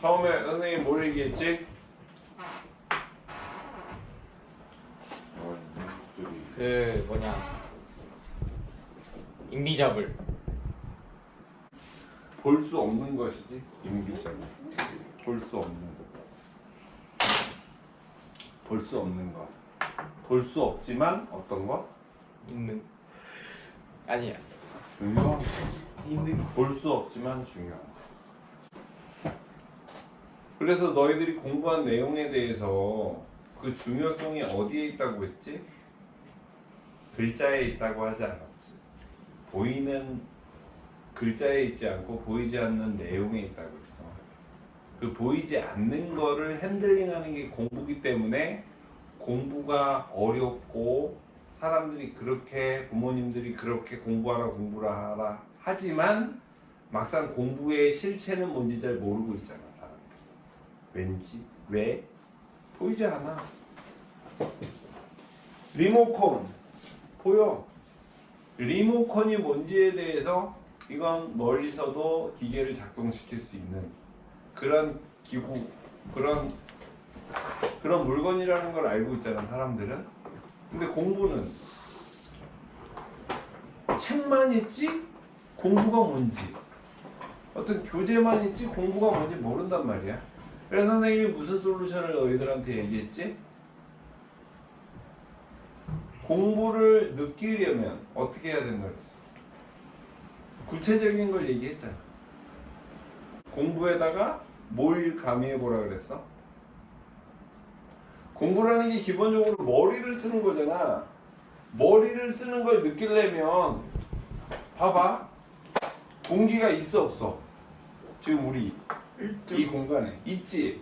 처음에 선생님 뭘 얘기했지? 그 뭐냐 인비저블. 볼 수 없는 것이지 인비저블. 볼 수 없는 것. 볼 수 없는 것. 볼 수 없지만 어떤 것? 있는. 아니야. 중요한 것. 있는 볼 수 없지만 중요한 것. 그래서 너희들이 공부한 내용에 대해서 그 중요성이 어디에 있다고 했지? 글자에 있다고 하지 않았지. 보이는 글자에 있지 않고 보이지 않는 내용에 있다고 했어. 그 보이지 않는 거를 핸들링하는 게 공부기 때문에 공부가 어렵고 사람들이 그렇게 부모님들이 그렇게 공부하라 하지만 막상 공부의 실체는 뭔지 잘 모르고 있잖아 사람들. 왠지 왜? 보이지 않아. 리모컨 보여. 리모컨이 뭔지에 대해서 이건 멀리서도 기계를 작동시킬 수 있는 그런 기구, 그런 물건이라는 걸 알고 있잖아 사람들은. 근데 공부는 책만 있지 공부가 뭔지, 어떤 교재만 있지 공부가 뭔지 모른단 말이야. 그래서 선생님이 무슨 솔루션을 너희들한테 얘기했지? 공부를 느끼려면 어떻게 해야 된다 그랬어? 구체적인 걸 얘기했잖아. 공부에다가 뭘 가미해보라 그랬어? 공부라는 게 기본적으로 머리를 쓰는 거잖아. 머리를 쓰는 걸 느끼려면 봐봐. 공기가 있어 없어? 지금 우리 이 공간에 있지?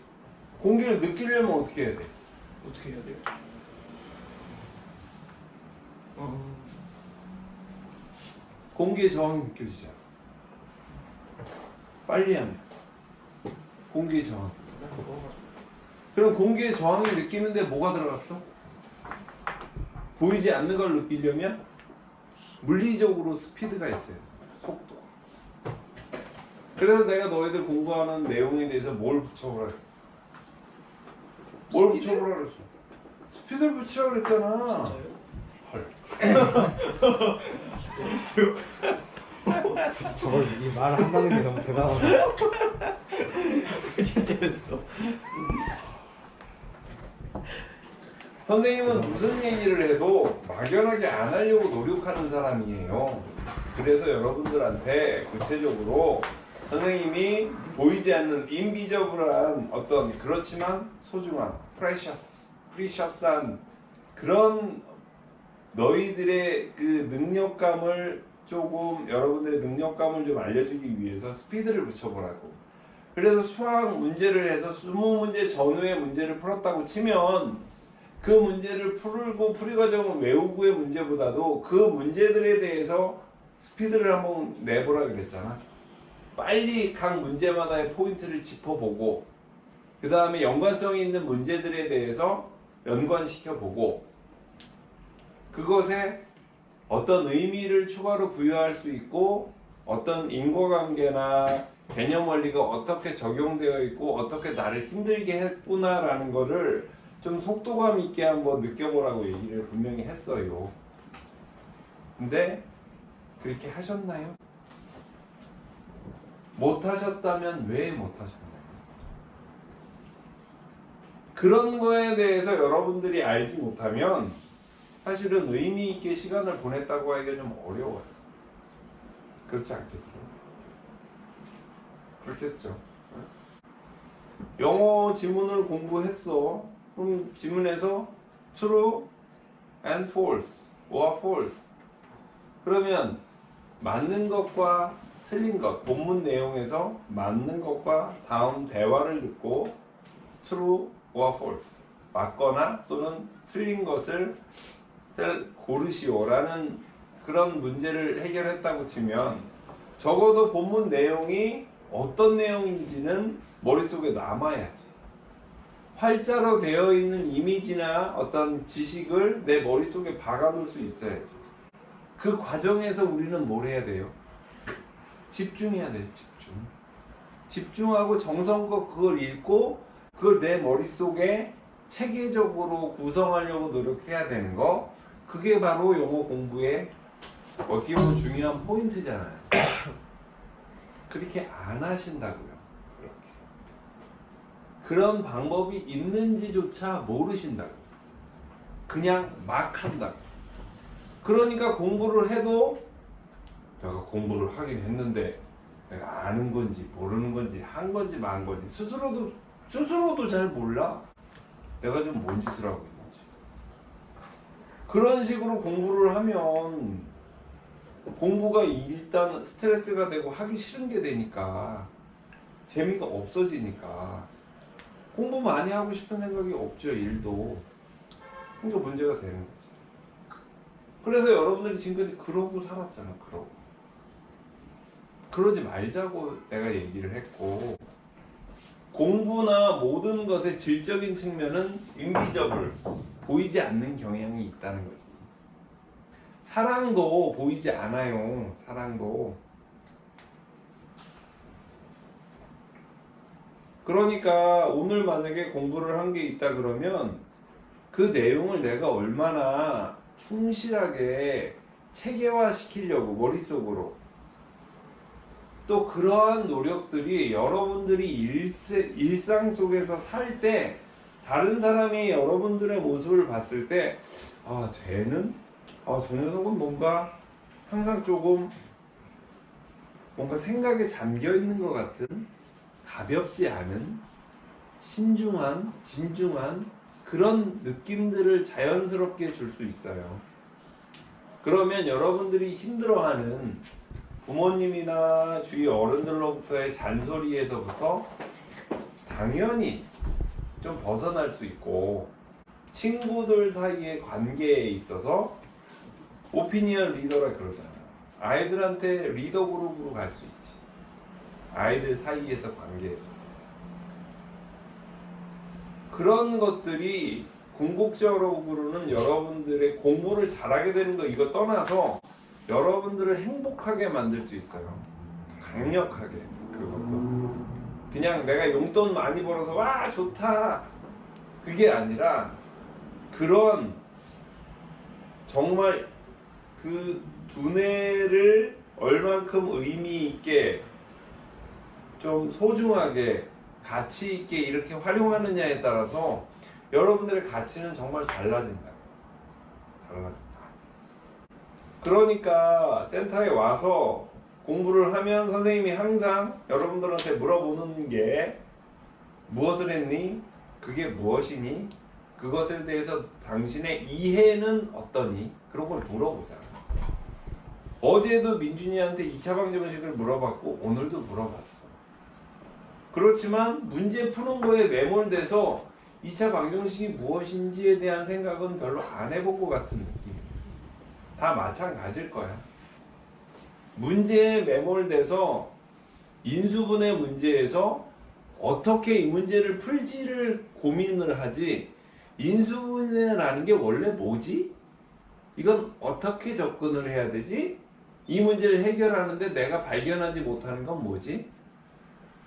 공기를 느끼려면 어떻게 해야 돼? 어떻게 해야 돼요? 공기의 저항이 느껴지잖아. 빨리 하면 공기의 저항. 그럼 공기의 저항을 느끼는데 뭐가 들어갔어? 보이지 않는 걸 느끼려면 물리적으로 스피드가 있어요. 속도가. 그래서 내가 너희들 공부하는 내용에 대해서 뭘 붙여보라 그랬어? 뭘 스피드? 붙여보라 그랬어? 스피드를 붙이라고 그랬잖아. 진짜요? 헐. 저걸 이 말을 한다는 게 너무 대단하다. 진짜였어. 선생님은 무슨 얘기를 해도 막연하게 안 하려고 노력하는 사람이에요. 그래서 여러분들한테 구체적으로 선생님이 보이지 않는 인비저블한 어떤 그렇지만 소중한 프리셔스한 그런 너희들의 그 능력감을 조금 여러분들의 능력감을 좀 알려주기 위해서 스피드를 붙여보라고. 그래서 수학 문제를 해서 20문제 전후의 문제를 풀었다고 치면 그 문제를 풀고 풀이 과정을 외우고의 문제보다도 그 문제들에 대해서 스피드를 한번 내보라 그랬잖아. 빨리 각 문제마다의 포인트를 짚어보고 그 다음에 연관성이 있는 문제들에 대해서 연관시켜보고 그것에 어떤 의미를 추가로 부여할 수 있고 어떤 인과관계나 개념 원리가 어떻게 적용되어 있고 어떻게 나를 힘들게 했구나라는 거를 좀 속도감 있게 한번 느껴보라고 얘기를 분명히 했어요. 근데 그렇게 하셨나요? 못하셨다면 왜 못하셨나요? 그런 거에 대해서 여러분들이 알지 못하면 사실은 의미 있게 시간을 보냈다고 하기가 좀 어려워요. 그렇지 않겠어요? 그렇겠죠. 영어 지문을 공부했어. 그럼 지문에서 true and false, or false. 그러면 맞는 것과 틀린 것, 본문 내용에서 맞는 것과 다음 대화를 듣고 true or false, 맞거나 또는 틀린 것을 고르시오라는 그런 문제를 해결했다고 치면 적어도 본문 내용이 어떤 내용인지는 머릿속에 남아야지. 활자로 되어 있는 이미지나 어떤 지식을 내 머릿속에 박아둘 수 있어야지. 그 과정에서 우리는 뭘 해야 돼요? 집중해야 돼요. 집중. 집중하고 정성껏 그걸 읽고 그걸 내 머릿속에 체계적으로 구성하려고 노력해야 되는 거, 그게 바로 영어 공부의 어떻게 보면 중요한 포인트잖아요. 그렇게 안 하신다고요. 그렇게. 그런 방법이 있는지조차 모르신다고. 그냥 막 한다고. 그러니까 공부를 해도 내가 공부를 하긴 했는데 내가 아는 건지 모르는 건지 한 건지 만 건지 스스로도 잘 몰라. 내가 지금 뭔 짓을 하고 있는지. 그런 식으로 공부를 하면 공부가 일단 스트레스가 되고 하기 싫은 게 되니까 재미가 없어지니까 공부 많이 하고 싶은 생각이 없죠. 일도. 그러니까 문제가 되는 거지. 그래서 여러분들이 지금까지 그러고 살았잖아. 그러지 말자고 내가 얘기를 했고, 공부나 모든 것의 질적인 측면은 인비저블, 보이지 않는 경향이 있다는 거지. 사랑도 보이지 않아요. 사랑도. 그러니까 오늘 만약에 공부를 한 게 있다 그러면 그 내용을 내가 얼마나 충실하게 체계화 시키려고 머릿속으로, 또 그러한 노력들이 여러분들이 일상 속에서 살 때 다른 사람이 여러분들의 모습을 봤을 때 쟤는 저 녀석은 뭔가 항상 조금 뭔가 생각에 잠겨 있는 것 같은, 가볍지 않은, 신중한, 진중한 그런 느낌들을 자연스럽게 줄 수 있어요. 그러면 여러분들이 힘들어하는 부모님이나 주위 어른들로부터의 잔소리에서부터 당연히 좀 벗어날 수 있고, 친구들 사이의 관계에 있어서 오피니언 리더라 그러잖아요. 아이들한테 리더 그룹으로 갈 수 있지. 아이들 사이에서 관계에서. 그런 것들이 궁극적으로는 여러분들의 공부를 잘하게 되는 거 이거 떠나서 여러분들을 행복하게 만들 수 있어요. 강력하게. 그것도 그냥 내가 용돈 많이 벌어서 와 좋다 그게 아니라, 그런 정말 그 두뇌를 얼만큼 의미 있게 좀 소중하게 가치 있게 이렇게 활용하느냐에 따라서 여러분들의 가치는 정말 달라진다. 그러니까 센터에 와서 공부를 하면 선생님이 항상 여러분들한테 물어보는 게, 무엇을 했니? 그게 무엇이니? 그것에 대해서 당신의 이해는 어떠니? 그런 걸 물어보잖아. 어제도 민준이한테 2차 방정식을 물어봤고 오늘도 물어봤어. 그렇지만 문제 푸는 거에 매몰돼서 2차 방정식이 무엇인지에 대한 생각은 별로 안 해본 것 같은 느낌이야. 다 마찬가지일 거야. 문제에 매몰돼서 인수분해 문제에서 어떻게 이 문제를 풀지를 고민을 하지, 인수분해라는 게 원래 뭐지? 이건 어떻게 접근을 해야 되지? 이 문제를 해결하는데 내가 발견하지 못하는 건 뭐지?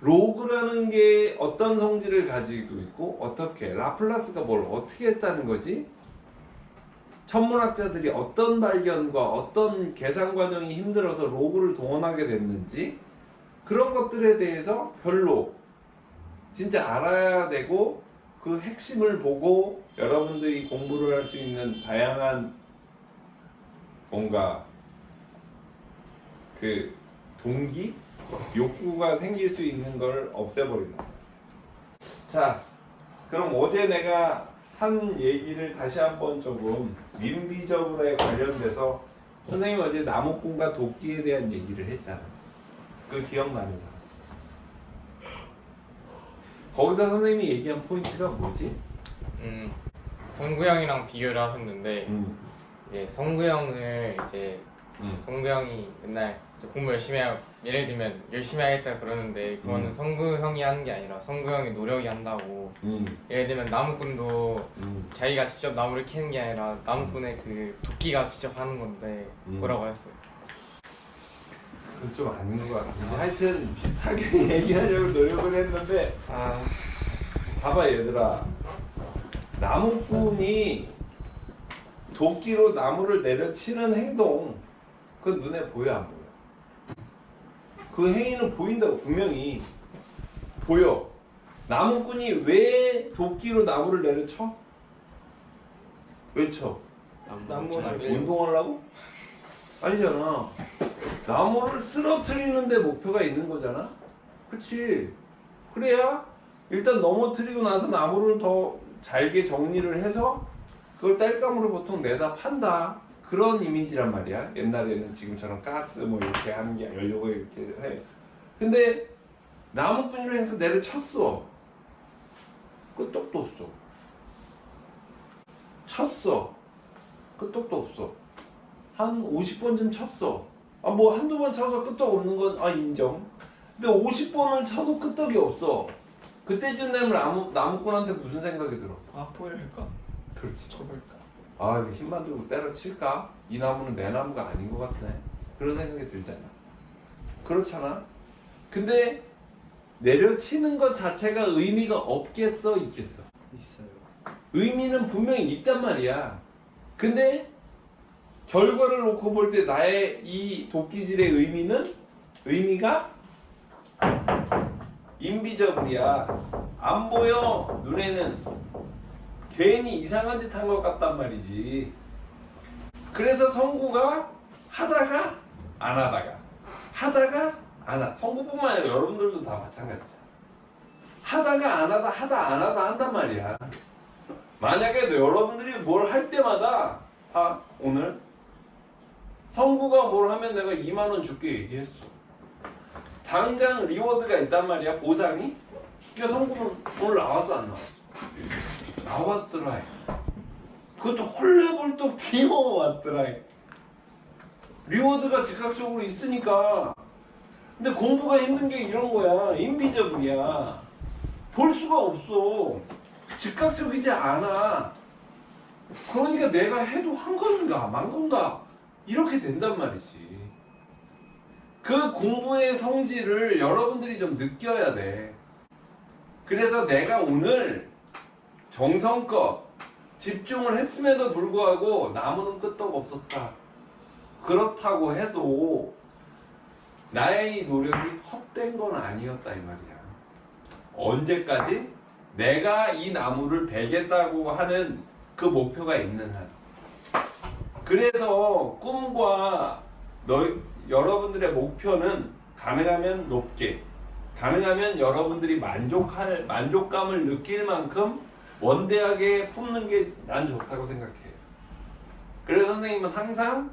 로그라는 게 어떤 성질을 가지고 있고 어떻게, 라플라스가 뭘 어떻게 했다는 거지? 천문학자들이 어떤 발견과 어떤 계산 과정이 힘들어서 로그를 동원하게 됐는지, 그런 것들에 대해서 별로 진짜 알아야 되고, 그 핵심을 보고 여러분들이 공부를 할 수 있는 다양한 뭔가 그 동기? 욕구가 생길 수 있는 걸 없애버린다. 자, 그럼 어제 내가 한 얘기를 다시 한번 조금 민비저블에 관련돼서, 선생님 어제 나무꾼과 도끼에 대한 얘기를 했잖아. 그 기억나는 사람? 거기서 선생님이 얘기한 포인트가 뭐지? 성구 형이랑 비교를 하셨는데, 이제 성구 형을 이제 성구 형이 맨날 공부 열심히 하고, 예를 들면 열심히 하겠다 그러는데 그거는 성구 형이 하는 게 아니라 성구 형의 노력이 한다고. 예를 들면 나무꾼도 자기가 직접 나무를 캐는 게 아니라 나무꾼의 그 도끼가 직접 하는 건데 뭐라고 하셨어요? 그건 좀 아닌 것 같은데 하여튼 비슷하게 얘기하려고 노력을 했는데 봐봐 얘들아, 나무꾼이 도끼로 나무를 내려치는 행동 그 눈에 보여 안 보여? 그 행위는 보인다고 분명히 보여. 나무꾼이 왜 도끼로 나무를 내려쳐? 왜 쳐? 나무를 운동하려고? 아니잖아. 나무를 쓰러뜨리는데 목표가 있는 거잖아. 그치? 그래야 일단 넘어뜨리고 나서 나무를 더 잘게 정리를 해서 그걸 땔감으로 보통 내다 판다. 그런 이미지란 말이야. 옛날에는 지금처럼 가스 뭐 이렇게 하는 게 연료가 이렇게 해. 근데 나무꾼이로 해서 내려쳤어. 끄떡도 없어. 쳤어. 끄떡도 없어. 한 50번쯤 쳤어. 뭐 한두 번 쳐서 끄떡 없는 건 인정. 근데 50번을 쳐도 끄떡이 없어. 그때쯤 되면 나무꾼한테 무슨 생각이 들어? 포일까? 그렇지. 쳐볼까? 이거 힘만 들고 때려칠까? 이 나무는 내 나무가 아닌 것 같네. 그런 생각이 들잖아. 그렇잖아. 근데 내려치는 것 자체가 의미가 없겠어? 있겠어? 있어요. 의미는 분명히 있단 말이야. 근데 결과를 놓고 볼 때 나의 이 도끼질의 의미가 인비저블이야. 안 보여. 눈에는 괜히 이상한 짓 한 것 같단 말이지. 그래서 성구가 하다가 안 하다가 하다가 안 하다. 성구뿐만 아니라 여러분들도 다 마찬가지잖아. 하다가 안 하다 하다 안 하다 한단 말이야. 만약에 여러분들이 뭘 할 때마다 오늘 성구가 뭘 하면 내가 2만 원 줄게 얘기했어. 당장 리워드가 있단 말이야. 보상이. 그러니까 성구는 오늘 나왔어 안 나왔어? 나왔더라. 그것도 헐레벌떡 뛰어왔더라. 리워드가 즉각적으로 있으니까. 근데 공부가 힘든 게 이런 거야. 인비저블이야. 볼 수가 없어. 즉각적이지 않아. 그러니까 내가 해도 한 건가 만 건가 이렇게 된단 말이지. 그 공부의 성질을 여러분들이 좀 느껴야 돼. 그래서 내가 오늘 정성껏 집중을 했음에도 불구하고 나무는 끄떡 없었다. 그렇다고 해도 나의 이 노력이 헛된 건 아니었다 이 말이야. 언제까지? 내가 이 나무를 베겠다고 하는 그 목표가 있는 한. 그래서 꿈과 여러분들의 목표는 가능하면 높게, 가능하면 여러분들이 만족감을 느낄 만큼 원대하게 품는 게 난 좋다고 생각해. 그래서 선생님은 항상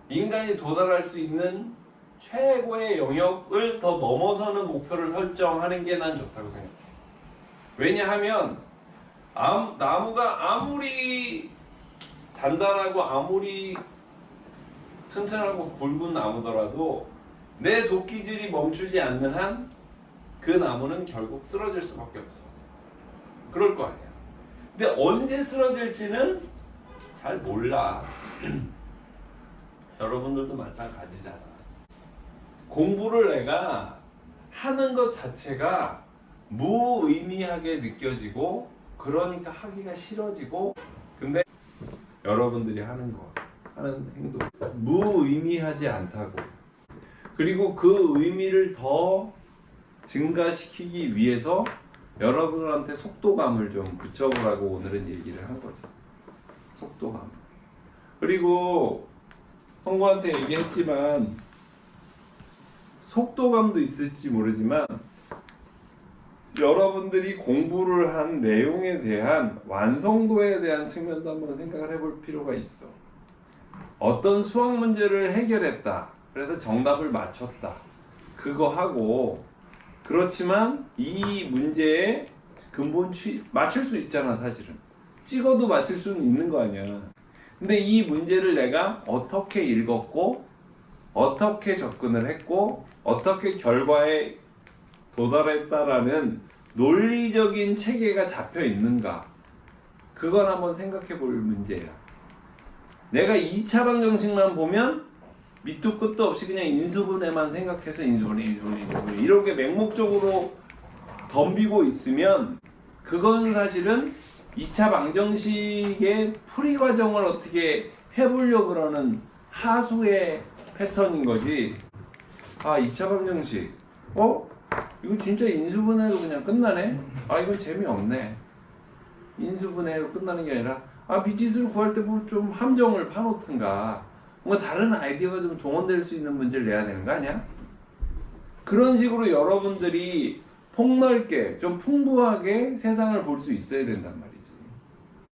인간이 도달할 수 있는 최고의 영역을 더 넘어서는 목표를 설정하는 게 난 좋다고 생각해. 왜냐하면 나무가 아무리 단단하고 아무리 튼튼하고 굵은 나무더라도 내 도끼질이 멈추지 않는 한 그 나무는 결국 쓰러질 수밖에 없어. 그럴 거 아니야. 근데 언제 쓰러질지는 잘 몰라. 여러분들도 마찬가지잖아. 공부를 내가 하는 것 자체가 무의미하게 느껴지고 그러니까 하기가 싫어지고, 근데 여러분들이 하는 행동 무의미하지 않다고. 그리고 그 의미를 더 증가시키기 위해서 여러분한테 속도감을 좀 붙여보라고 오늘은 얘기를 한 거지. 속도감. 그리고 성구한테 얘기했지만 속도감도 있을지 모르지만 여러분들이 공부를 한 내용에 대한 완성도에 대한 측면도 한번 생각을 해볼 필요가 있어. 어떤 수학 문제를 해결했다. 그래서 정답을 맞췄다. 그거 하고, 그렇지만 이 문제의 근본 맞출 수 있잖아 사실은. 찍어도 맞출 수는 있는 거 아니야. 근데 이 문제를 내가 어떻게 읽었고 어떻게 접근을 했고 어떻게 결과에 도달했다라는 논리적인 체계가 잡혀 있는가, 그건 한번 생각해 볼 문제야. 내가 2차 방정식만 보면 밑도 끝도 없이 그냥 인수분해만 생각해서 인수분해 이렇게 맹목적으로 덤비고 있으면 그건 사실은 2차 방정식의 풀이 과정을 어떻게 해보려고 그러는 하수의 패턴인 거지. 아 2차 방정식 이거 진짜 인수분해로 그냥 끝나네? 아 이건 재미없네. 인수분해로 끝나는 게 아니라 미지수를 구할 때 뭐 좀 함정을 파놓든가 뭔가 다른 아이디어가 좀 동원될 수 있는 문제를 내야 되는 거 아니야? 그런 식으로 여러분들이 폭넓게 좀 풍부하게 세상을 볼 수 있어야 된단 말이지.